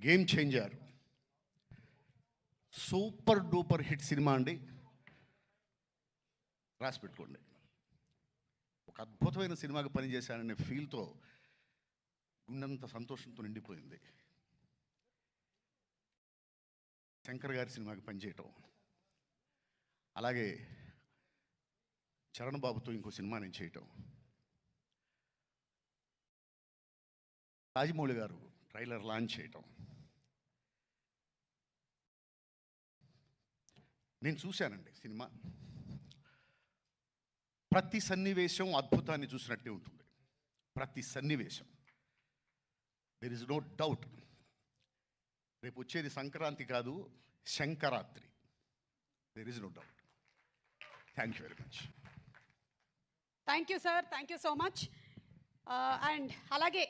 Game changer super duper hit cinema అండి. రాసి పెట్టుకోండి. ఒక అద్భుతమైన సినిమాకి పనిచేశాననే ఫీల్తో గుండెంత సంతోషంతో నిండిపోయింది. శంకర్ గారి సినిమాకి పనిచేయటం, అలాగే చరణ్ బాబుతో ఇంకో సినిమా నేను చేయటం, రాజమౌళి గారు ట్రైలర్ లాంచ్ చేయటం, నేను చూశానండి సినిమా. ప్రతి సన్నివేశం అద్భుతాన్ని చూసినట్టే ఉంటుంది. ప్రతి సన్నివేశం, దెర్ ఇస్ నో డౌట్. రేపు వచ్చేది సంక్రాంతి కాదు, శంకరాత్రి. There is no doubt. Thank you very much. Thank you sir, thank you so much. And అలాగే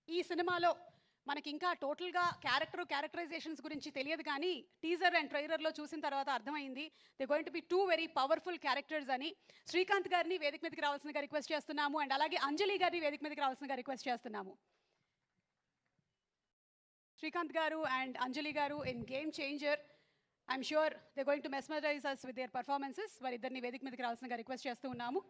ఈ సినిమాలో మనకి ఇంకా టోటల్గా క్యారెక్టరైజేషన్స్ గురించి తెలియదు, కానీ టీజర్ అండ్ ట్రైలర్లో చూసిన తర్వాత అర్థమైంది they going to be 2 very powerful characters అని. శ్రీకాంత్ గారిని వేదిక మీదకి రావాల్సిందిగా రిక్వెస్ట్ చేస్తున్నాము, అండ్ అలాగే అంజలి గారిని వేదిక మీదకి రావాల్సిందిగా రిక్వెస్ట్ చేస్తున్నాము. శ్రీకాంత్ గారు and Anjali garu in game changer, I'm sure they going to mesmerize us with their performances. వారిద్దరిని వేదిక మీదకి రావాల్సిందిగా రిక్వెస్ట్ చేస్తూ ఉన్నాము.